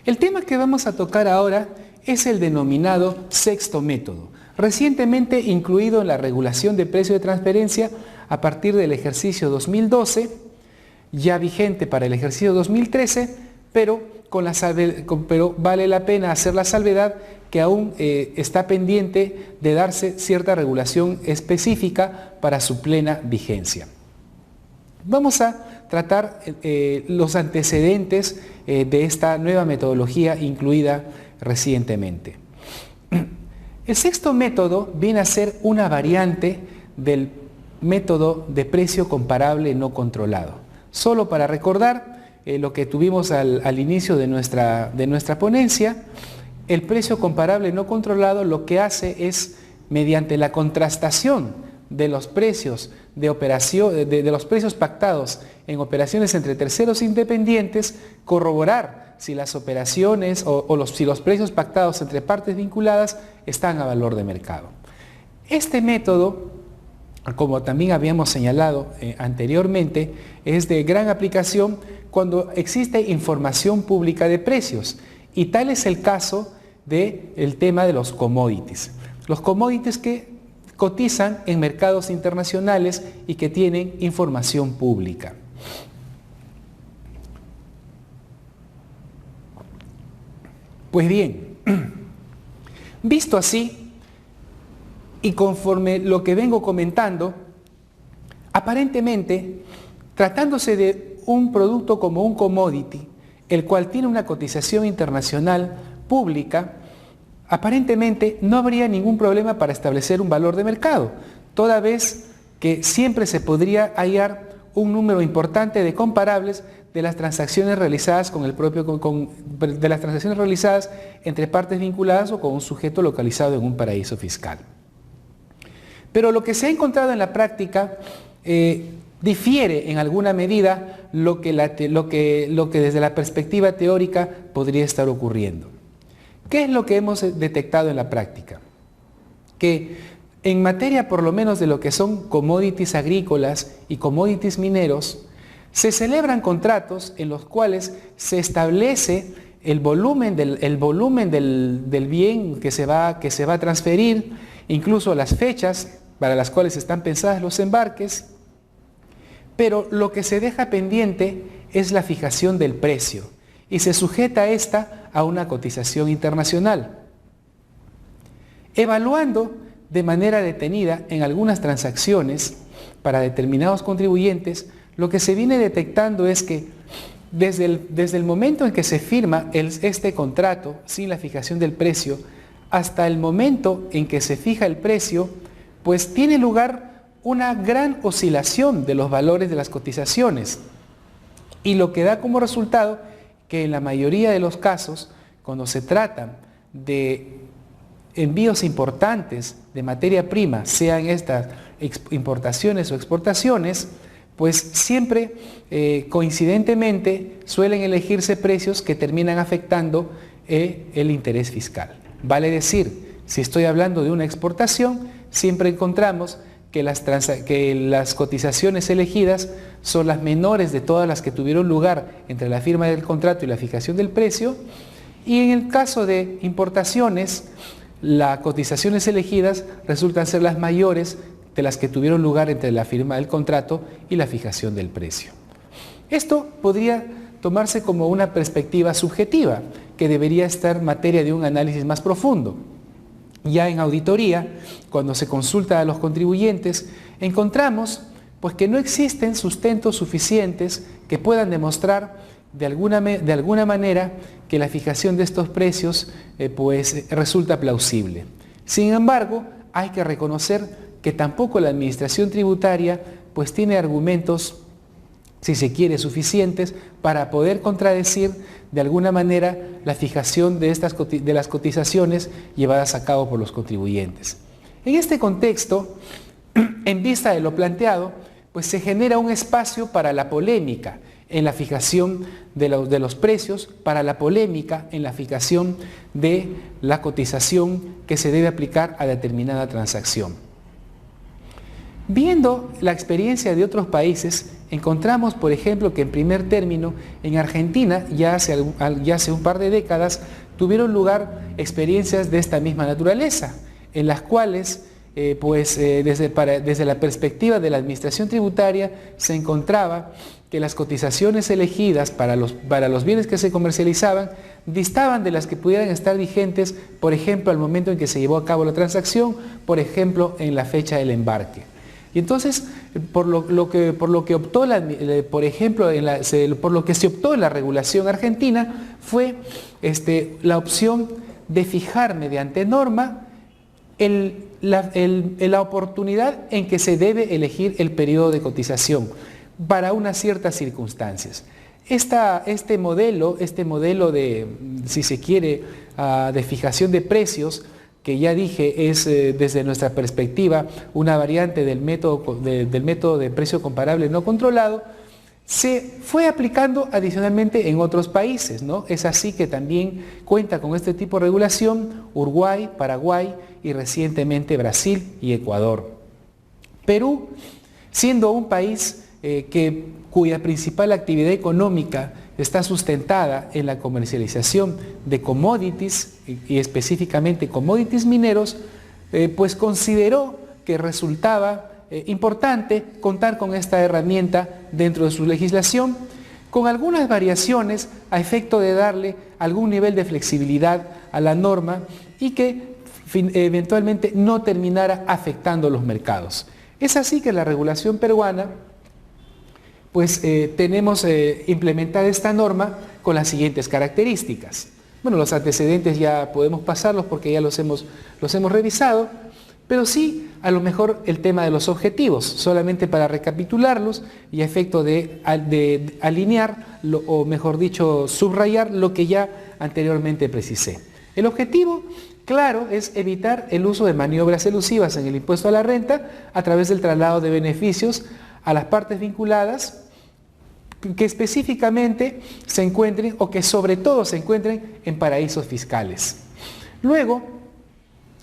El tema que vamos a tocar ahora es el denominado sexto método, recientemente incluido en la regulación de precio de transferencia a partir del ejercicio 2012, ya vigente para el ejercicio 2013, pero vale la pena hacer la salvedad que aún está pendiente de darse cierta regulación específica para su plena vigencia. Vamos a tratar los antecedentes de esta nueva metodología incluida recientemente. El sexto método viene a ser una variante del método de precio comparable no controlado. Solo para recordar lo que tuvimos al inicio de nuestra ponencia, el precio comparable no controlado lo que hace es, mediante la contrastación de los precios de los precios pactados en operaciones entre terceros independientes, corroborar si las operaciones si los precios pactados entre partes vinculadas están a valor de mercado. Este método, como también habíamos señalado anteriormente, es de gran aplicación cuando existe información pública de precios, y tal es el caso del tema de los commodities. Los commodities que cotizan en mercados internacionales y que tienen información pública. Pues bien, visto así, y conforme lo que vengo comentando, aparentemente, tratándose de un producto como un commodity, el cual tiene una cotización internacional pública, aparentemente no habría ningún problema para establecer un valor de mercado, toda vez que siempre se podría hallar un número importante de comparables de las transacciones realizadas de las transacciones realizadas entre partes vinculadas o con un sujeto localizado en un paraíso fiscal. Pero lo que se ha encontrado en la práctica difiere en alguna medida lo que desde la perspectiva teórica podría estar ocurriendo. ¿Qué es lo que hemos detectado en la práctica? Que en materia por lo menos de lo que son commodities agrícolas y commodities mineros, se celebran contratos en los cuales se establece el volumen del bien que se va a transferir, incluso las fechas para las cuales están pensadas los embarques, pero lo que se deja pendiente es la fijación del precio y se sujeta esta a una cotización internacional. Evaluando de manera detenida en algunas transacciones para determinados contribuyentes, lo que se viene detectando es que desde el momento en que se firma este contrato sin la fijación del precio hasta el momento en que se fija el precio, pues tiene lugar una gran oscilación de los valores de las cotizaciones, y lo que da como resultado que en la mayoría de los casos, cuando se trata de envíos importantes de materia prima, sean estas importaciones o exportaciones, pues siempre coincidentemente suelen elegirse precios que terminan afectando el interés fiscal. Vale decir, si estoy hablando de una exportación, siempre encontramos que las cotizaciones elegidas son las menores de todas las que tuvieron lugar entre la firma del contrato y la fijación del precio, y en el caso de importaciones, las cotizaciones elegidas resultan ser las mayores de las que tuvieron lugar entre la firma del contrato y la fijación del precio. Esto podría tomarse como una perspectiva subjetiva, que debería estar materia de un análisis más profundo. Ya en auditoría, cuando se consulta a los contribuyentes, encontramos pues, que no existen sustentos suficientes que puedan demostrar de alguna manera que la fijación de estos precios resulta plausible. Sin embargo, hay que reconocer que tampoco la administración tributaria pues tiene argumentos, si se quiere, suficientes para poder contradecir de alguna manera la fijación de las cotizaciones llevadas a cabo por los contribuyentes. En este contexto, en vista de lo planteado, pues se genera un espacio para la polémica en la fijación de los precios, para la polémica en la fijación de la cotización que se debe aplicar a determinada transacción. Viendo la experiencia de otros países, encontramos, por ejemplo, que en primer término, en Argentina, ya hace un par de décadas, tuvieron lugar experiencias de esta misma naturaleza, en las cuales, desde la perspectiva de la administración tributaria, se encontraba que las cotizaciones elegidas para los bienes que se comercializaban distaban de las que pudieran estar vigentes, por ejemplo, al momento en que se llevó a cabo la transacción, por ejemplo, en la fecha del embarque. Y entonces, por lo que se optó en la regulación argentina fue la opción de fijar mediante norma la oportunidad en que se debe elegir el periodo de cotización para unas ciertas circunstancias. Este modelo de, si se quiere, de fijación de precios, que ya dije es desde nuestra perspectiva una variante del método de precio comparable no controlado, se fue aplicando adicionalmente en otros países, ¿no? Es así que también cuenta con este tipo de regulación Uruguay, Paraguay y recientemente Brasil y Ecuador. Perú, siendo un país cuya principal actividad económica está sustentada en la comercialización de commodities y específicamente commodities mineros, pues consideró que resultaba importante contar con esta herramienta dentro de su legislación, con algunas variaciones a efecto de darle algún nivel de flexibilidad a la norma y que eventualmente no terminara afectando los mercados. Es así que la regulación peruana pues tenemos implementada esta norma con las siguientes características. Bueno, los antecedentes ya podemos pasarlos porque ya los hemos revisado, pero sí, a lo mejor el tema de los objetivos, solamente para recapitularlos y a efecto de alinear, o mejor dicho, subrayar lo que ya anteriormente precisé. El objetivo, claro, es evitar el uso de maniobras elusivas en el impuesto a la renta a través del traslado de beneficios a las partes vinculadas que específicamente se encuentren o que sobre todo se encuentren en paraísos fiscales. Luego,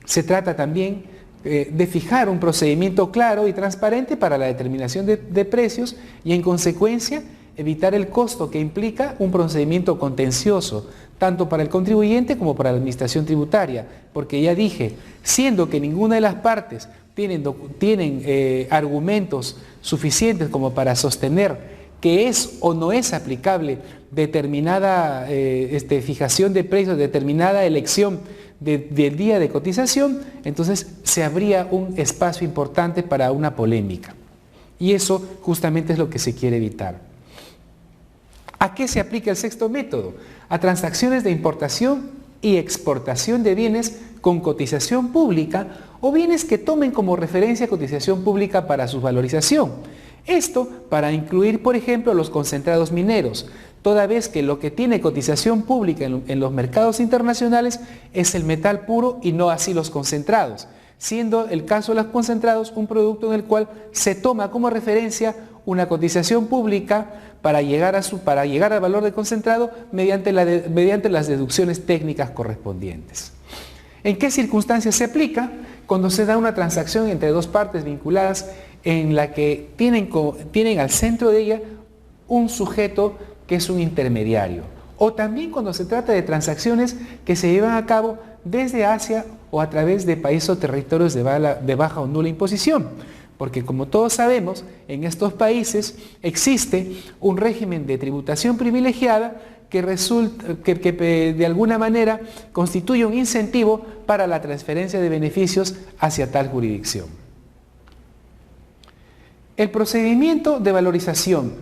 se trata también de fijar un procedimiento claro y transparente para la determinación de precios y en consecuencia evitar el costo que implica un procedimiento contencioso, tanto para el contribuyente como para la administración tributaria, porque ya dije, siendo que ninguna de las partes tienen argumentos suficientes como para sostener que es o no es aplicable determinada fijación de precios, determinada elección del día de cotización, entonces se abría un espacio importante para una polémica. Y eso justamente es lo que se quiere evitar. ¿A qué se aplica el sexto método? A transacciones de importación y exportación de bienes con cotización pública o bienes que tomen como referencia cotización pública para su valorización. Esto para incluir, por ejemplo, los concentrados mineros, toda vez que lo que tiene cotización pública en los mercados internacionales es el metal puro y no así los concentrados, siendo el caso de los concentrados un producto en el cual se toma como referencia una cotización pública para llegar al valor de concentrado mediante las deducciones técnicas correspondientes. ¿En qué circunstancias se aplica? Cuando se da una transacción entre dos partes vinculadas en la que tienen al centro de ella un sujeto que es un intermediario. O también cuando se trata de transacciones que se llevan a cabo desde Asia o a través de países o territorios de baja o nula imposición. Porque como todos sabemos, en estos países existe un régimen de tributación privilegiada que de alguna manera constituye un incentivo para la transferencia de beneficios hacia tal jurisdicción. El procedimiento de valorización,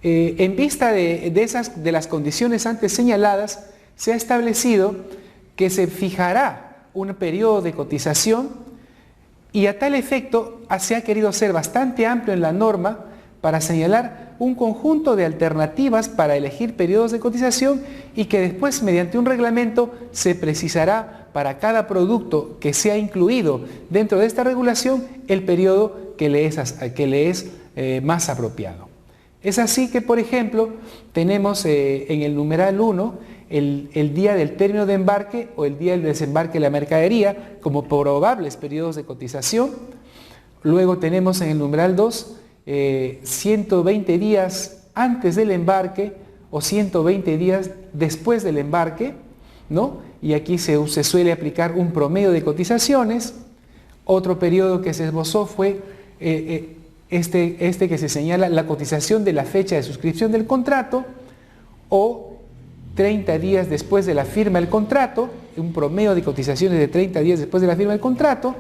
en vista de las condiciones antes señaladas, se ha establecido que se fijará un periodo de cotización y a tal efecto se ha querido ser bastante amplio en la norma para señalar un conjunto de alternativas para elegir periodos de cotización y que después mediante un reglamento se precisará para cada producto que sea incluido dentro de esta regulación el periodo que le es más apropiado. Es así que, por ejemplo, tenemos en el numeral 1 el día del término de embarque o el día del desembarque de la mercadería como probables periodos de cotización. Luego tenemos en el numeral 2 120 días antes del embarque o 120 días después del embarque, ¿no? Y aquí se suele aplicar un promedio de cotizaciones. Otro periodo que se esbozó fue este que se señala la cotización de la fecha de suscripción del contrato o 30 días después de la firma del contrato, un promedio de cotizaciones de 30 días después de la firma del contrato.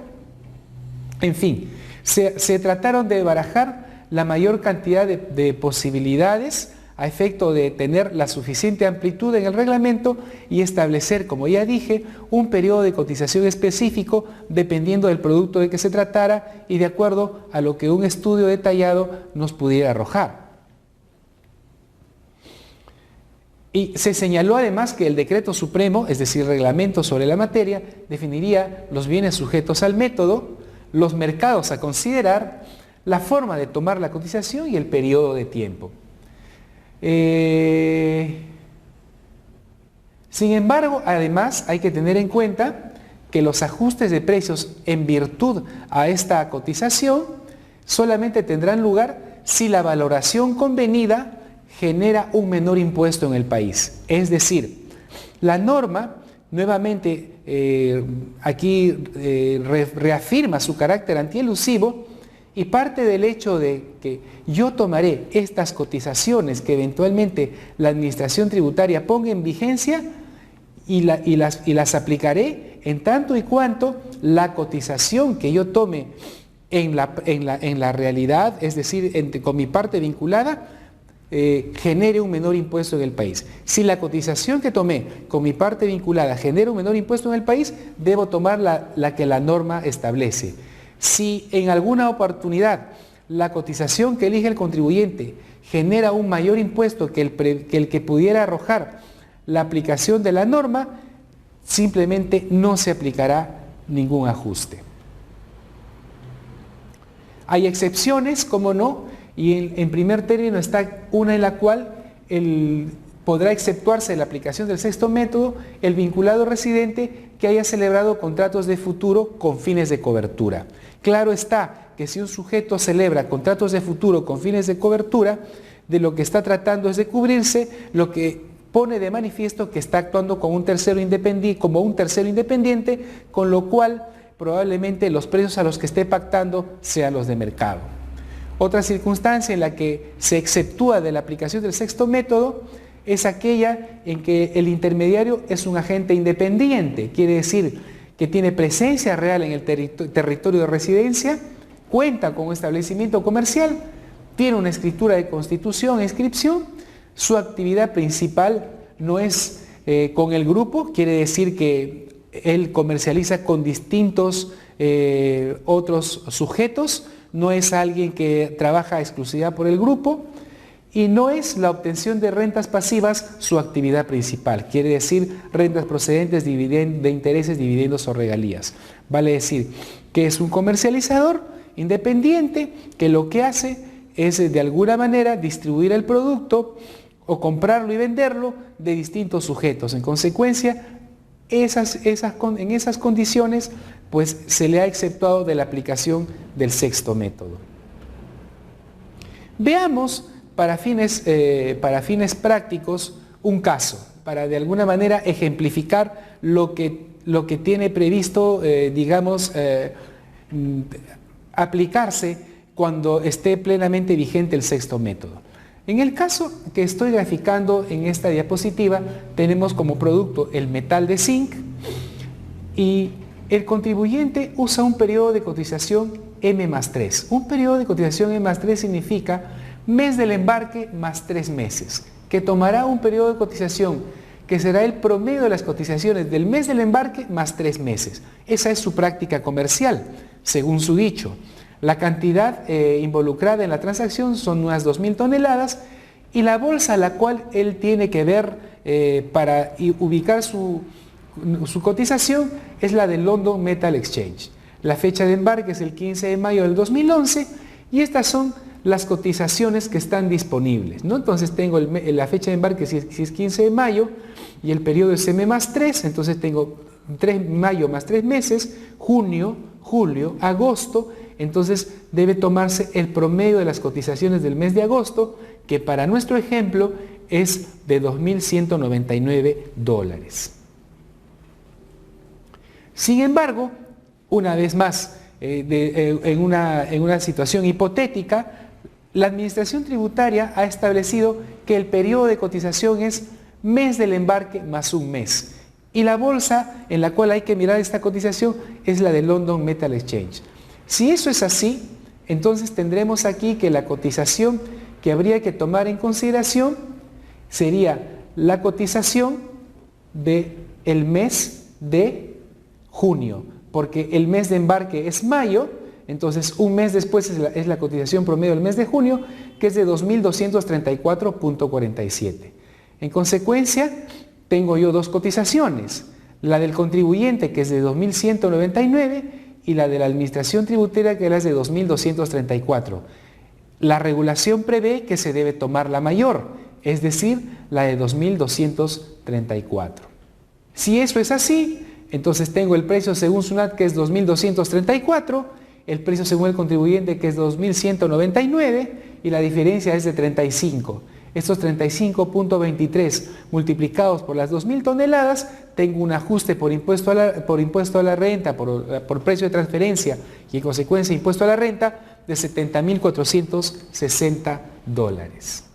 En fin, se trataron de barajar la mayor cantidad de posibilidades a efecto de tener la suficiente amplitud en el reglamento y establecer, como ya dije, un periodo de cotización específico dependiendo del producto de que se tratara y de acuerdo a lo que un estudio detallado nos pudiera arrojar. Y se señaló además que el decreto supremo, es decir, reglamento sobre la materia, definiría los bienes sujetos al método, los mercados a considerar, la forma de tomar la cotización y el periodo de tiempo. Sin embargo, además hay que tener en cuenta que los ajustes de precios en virtud a esta cotización solamente tendrán lugar si la valoración convenida genera un menor impuesto en el país. Es decir, la norma nuevamente aquí reafirma su carácter antielusivo y parte del hecho de que yo tomaré estas cotizaciones que eventualmente la administración tributaria ponga en vigencia y las aplicaré en tanto y cuanto la cotización que yo tome en la realidad, es decir, con mi parte vinculada, genere un menor impuesto en el país. Si la cotización que tomé con mi parte vinculada genera un menor impuesto en el país, debo tomar la que la norma establece. Si en alguna oportunidad la cotización que elige el contribuyente genera un mayor impuesto que el que pudiera arrojar la aplicación de la norma, simplemente no se aplicará ningún ajuste. Hay excepciones, como no, y en primer término está una en la cual podrá exceptuarse de la aplicación del sexto método el vinculado residente que haya celebrado contratos de futuro con fines de cobertura. Claro está que si un sujeto celebra contratos de futuro con fines de cobertura, de lo que está tratando es de cubrirse, lo que pone de manifiesto que está actuando como un tercero independiente, con lo cual probablemente los precios a los que esté pactando sean los de mercado. Otra circunstancia en la que se exceptúa de la aplicación del sexto método es aquella en que el intermediario es un agente independiente, quiere decir que tiene presencia real en el territorio de residencia, cuenta con un establecimiento comercial, tiene una escritura de constitución e inscripción, su actividad principal no es con el grupo, quiere decir que él comercializa con distintos otros sujetos, no es alguien que trabaja exclusivamente por el grupo y no es la obtención de rentas pasivas su actividad principal, quiere decir rentas procedentes de intereses, dividendos o regalías. Vale decir que es un comercializador independiente que lo que hace es de alguna manera distribuir el producto o comprarlo y venderlo de distintos sujetos. En consecuencia, en esas condiciones, pues se le ha exceptuado de la aplicación del sexto método. Veamos para fines prácticos un caso, para de alguna manera ejemplificar lo que tiene previsto, aplicarse cuando esté plenamente vigente el sexto método. En el caso que estoy graficando en esta diapositiva, tenemos como producto el metal de zinc y el contribuyente usa un periodo de cotización M+3. Un periodo de cotización M+3 significa mes del embarque más 3 meses, que tomará un periodo de cotización que será el promedio de las cotizaciones del mes del embarque más 3 meses. Esa es su práctica comercial, según su dicho. La cantidad involucrada en la transacción son unas 2.000 toneladas y la bolsa a la cual él tiene que ver para ubicar su cotización es la del London Metal Exchange. La fecha de embarque es el 15 de mayo del 2011 y estas son las cotizaciones que están disponibles, ¿no? Entonces tengo la fecha de embarque si es 15 de mayo y el periodo es M+3, entonces tengo mayo más 3 meses, junio, julio, agosto entonces debe tomarse el promedio de las cotizaciones del mes de agosto, que para nuestro ejemplo es de $2.199. Sin embargo, una vez más, en una situación hipotética, la Administración Tributaria ha establecido que el periodo de cotización es mes del embarque más un mes. Y la bolsa en la cual hay que mirar esta cotización es la de London Metal Exchange. Si eso es así, entonces tendremos aquí que la cotización que habría que tomar en consideración sería la cotización del mes de junio, porque el mes de embarque es mayo, entonces un mes después es la cotización promedio del mes de junio, que es de 2.234.47. En consecuencia, tengo yo dos cotizaciones, la del contribuyente, que es de 2.199, y la de la Administración Tributaria, que es de 2.234. La regulación prevé que se debe tomar la mayor, es decir, la de 2.234. Si eso es así, entonces tengo el precio según SUNAT, que es 2.234, el precio según el contribuyente, que es 2.199, y la diferencia es de 35. Estos 35.23 multiplicados por las 2.000 toneladas, tengo un ajuste por impuesto a la renta, por precio de transferencia y en consecuencia impuesto a la renta de $70.460.